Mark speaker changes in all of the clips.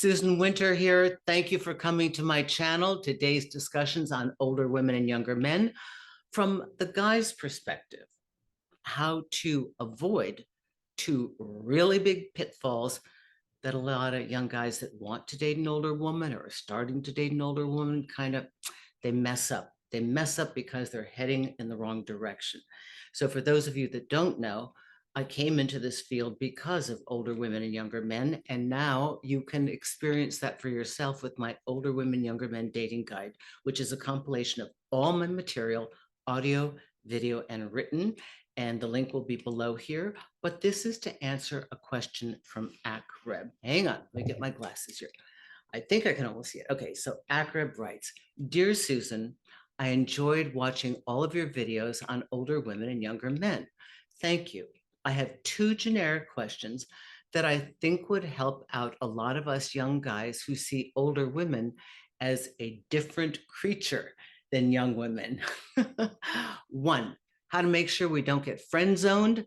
Speaker 1: Susan Winter here. Thank you for coming to my channel. Today's discussions on older women and younger men from the guy's perspective, how to avoid two really big pitfalls that a lot of young guys that want to date an older woman or are starting to date an older woman they mess up. They mess up because they're heading in the wrong direction. So for those of you that don't know, I came into this field because of older women and younger men, and now you can experience that for yourself with my Older Women, Younger Men Dating Guide, which is a compilation of all my material, audio, video, and written, and the link will be below here. But this is to answer a question from Acrab. Hang on, let me get my glasses here. I think I can almost see it. Okay, so Acrab writes, Dear Susan, I enjoyed watching all of your videos on older women and younger men. Thank you. I have two generic questions that I think would help out a lot of us young guys who see older women as a different creature than young women. One, how to make sure we don't get friend zoned.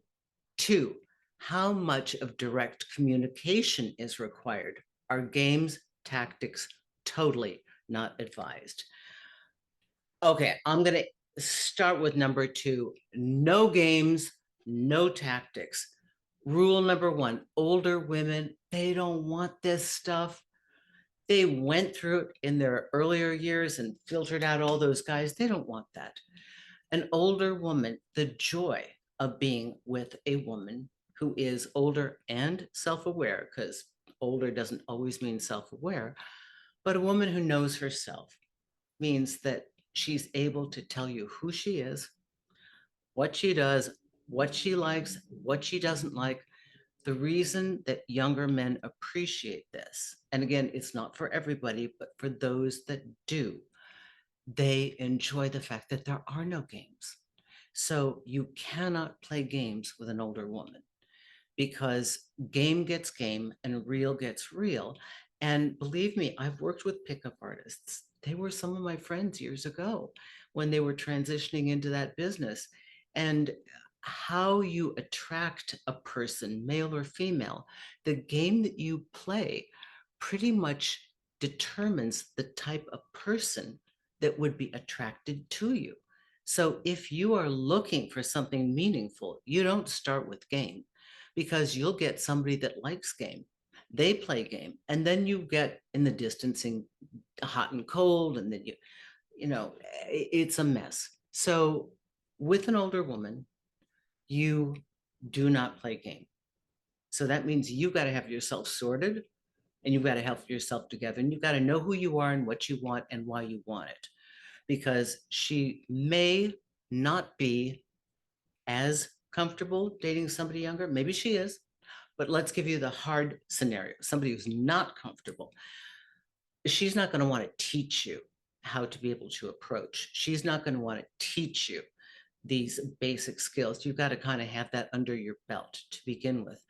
Speaker 1: Two, how much of direct communication is required? Are games, tactics totally not advised? Okay, I'm going to start with number two. No games, no tactics. Rule number one, older women, they don't want this stuff. They went through it in their earlier years and filtered out all those guys. They don't want that. An older woman, the joy of being with a woman who is older and self-aware, because older doesn't always mean self-aware, but a woman who knows herself means that she's able to tell you who she is, what she does, what she likes, what she doesn't like. The reason that younger men appreciate this, and again, it's not for everybody, but for those that do, they enjoy the fact that there are no games. So you cannot play games with an older woman because game gets game and real gets real. And believe me, I've worked with pickup artists. They were some of my friends years ago when they were transitioning into that business. And how you attract a person, male or female, the game that you play pretty much determines the type of person that would be attracted to you. So if you are looking for something meaningful, you don't start with game because you'll get somebody that likes game. They play game, and then you get in the distancing hot and cold, and then it's a mess. So with an older woman, you do not play game. So that means you got to have yourself sorted and you've got to have yourself together and you've got to know who you are and what you want and why you want it. Because she may not be as comfortable dating somebody younger. Maybe she is, but let's give you the hard scenario. Somebody who's not comfortable. She's not going to want to teach you how to be able to approach. She's not going to want to teach you these basic skills. You've got to kind of have that under your belt to begin with.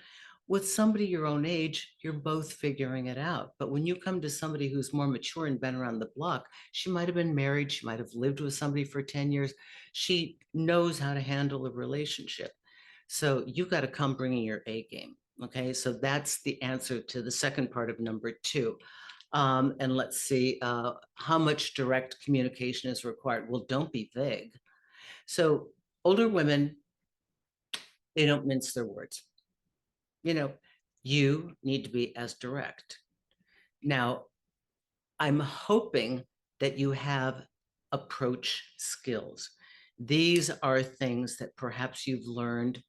Speaker 1: With somebody your own age, you're both figuring it out. But when you come to somebody who's more mature and been around the block, she might have been married, she might have lived with somebody for 10 years. She knows how to handle a relationship. So you've got to come bringing your A game. Okay, so that's the answer to the second part of number two. And let's see, how much direct communication is required? Well, don't be vague. So older women, they don't mince their words. You need to be as direct. Now, I'm hoping that you have approach skills. These are things that perhaps you've learned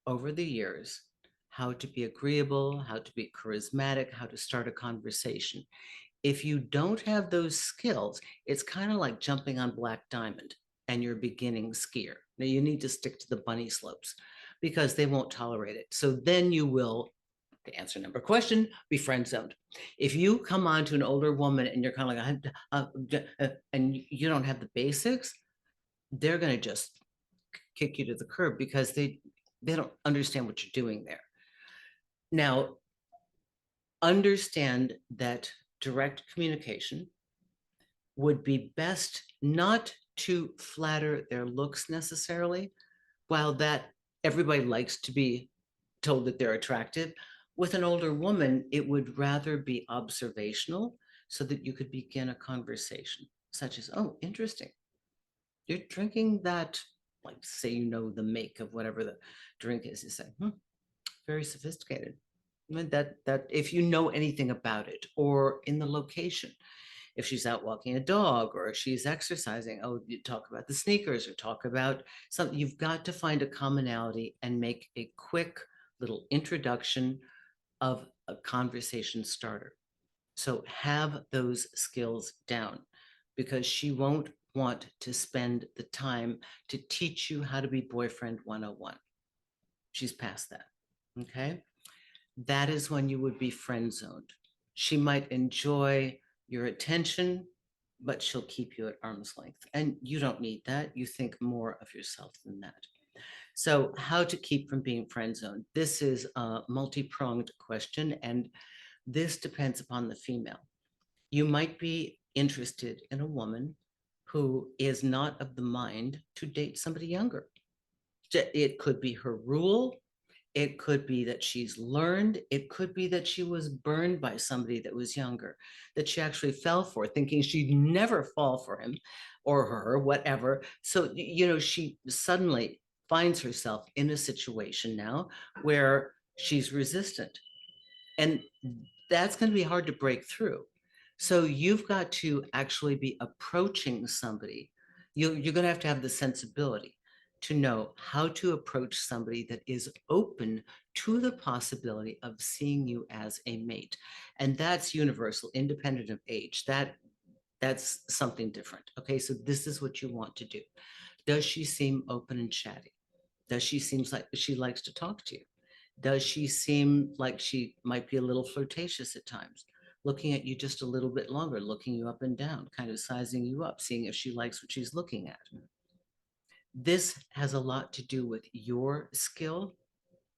Speaker 1: over the years, how to be agreeable, how to be charismatic, how to start a conversation. If you don't have those skills, it's kind of like jumping on black diamond and you're a beginning skier. Now you need to stick to the bunny slopes because they won't tolerate it. So then you will, to answer number question, be friend zoned. If you come on to an older woman and you're kind of like, and you don't have the basics, they're going to just kick you to the curb because they don't understand what you're doing there. Now, understand that direct communication would be best not to flatter their looks necessarily, while that everybody likes to be told that they're attractive. With an older woman, it would rather be observational so that you could begin a conversation, such as, oh, interesting. You're drinking that, like, say, you know, the make of whatever the drink is. You say, very sophisticated. That if you know anything about it, or in the location, if she's out walking a dog or if she's exercising, oh, you talk about the sneakers or talk about something. You've got to find a commonality and make a quick little introduction of a conversation starter. So have those skills down, because she won't want to spend the time to teach you how to be boyfriend 101. She's past that. Okay. That is when you would be friend zoned. She might enjoy your attention, but she'll keep you at arm's length. And you don't need that. You think more of yourself than that. So, how to keep from being friend zoned? This is a multi-pronged question, and this depends upon the female. You might be interested in a woman who is not of the mind to date somebody younger. It could be her rule. It could be that she's learned. It could be that she was burned by somebody that was younger, that she actually fell for, thinking she'd never fall for him or her, whatever. So, she suddenly finds herself in a situation now where she's resistant. And that's going to be hard to break through. So you've got to actually be approaching somebody. You're going to have the sensibility to know how to approach somebody that is open to the possibility of seeing you as a mate. And that's universal, independent of age. That's something different. Okay, so this is what you want to do. Does she seem open and chatty? Does she seem like she likes to talk to you? Does she seem like she might be a little flirtatious at times, looking at you just a little bit longer, looking you up and down, kind of sizing you up, seeing if she likes what she's looking at? This has a lot to do with your skill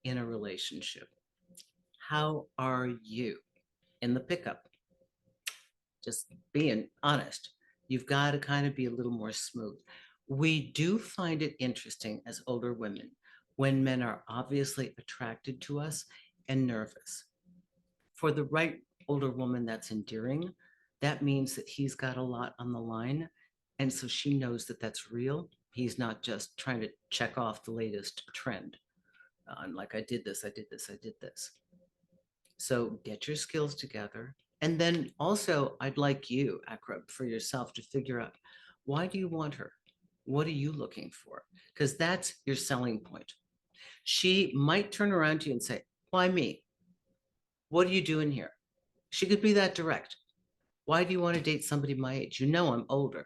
Speaker 1: in a relationship. How are you in the pickup? Just being honest. You've got to kind of be a little more smooth. We do find it interesting as older women when men are obviously attracted to us and nervous. For the right older woman that's endearing, that means that he's got a lot on the line. And so she knows that that's real. He's not just trying to check off the latest trend. Like, I did this, I did this, I did this. So get your skills together. And then also, I'd like you, Acrab, for yourself to figure out, why do you want her? What are you looking for? Because that's your selling point. She might turn around to you and say, why me? What are you doing here? She could be that direct. Why do you want to date somebody my age? You know I'm older.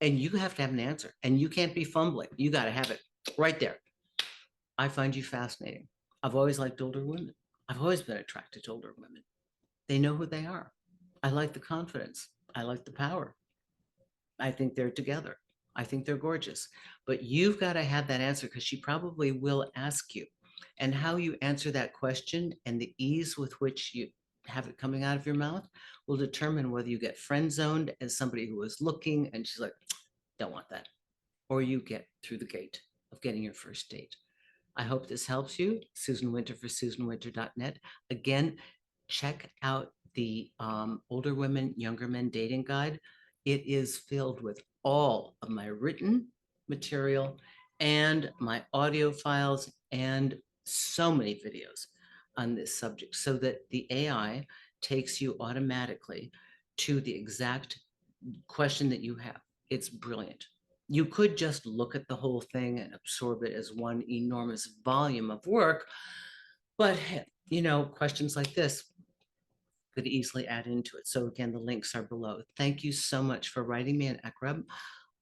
Speaker 1: And you have to have an answer, and you can't be fumbling. You got to have it right there. I find you fascinating. I've always liked older women. I've always been attracted to older women. They know who they are. I like the confidence. I like the power. I think they're together. I think they're gorgeous. But you've got to have that answer, because she probably will ask you. And how you answer that question and the ease with which you have it coming out of your mouth will determine whether you get friend zoned as somebody who is looking and she's like, don't want that, or you get through the gate of getting your first date. I hope this helps you. Susan Winter for SusanWinter.net. Again, check out the Older Women, Younger Men Dating Guide. It is filled with all of my written material and my audio files and so many videos on this subject, so that the AI takes you automatically to the exact question that you have. It's brilliant. You could just look at the whole thing and absorb it as one enormous volume of work, but questions like this could easily add into it. So again, the links are below. Thank you so much for writing me an Acrab.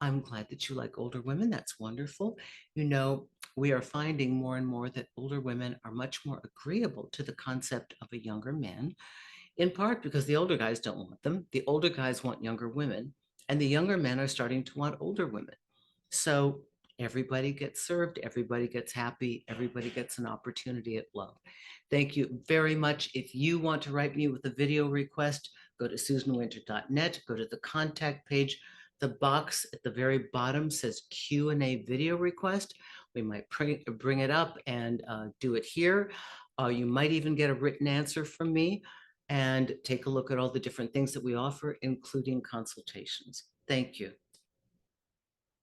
Speaker 1: I'm glad that you like older women. That's wonderful. We are finding more and more that older women are much more agreeable to the concept of a younger man, in part because the older guys don't want them. The older guys want younger women, and the younger men are starting to want older women. So everybody gets served, everybody gets happy, everybody gets an opportunity at love. Thank you very much. If you want to write me with a video request, go to SusanWinter.net, go to the contact page. The box at the very bottom says Q&A video request. We might bring it up and do it here. You might even get a written answer from me and take a look at all the different things that we offer, including consultations. Thank you.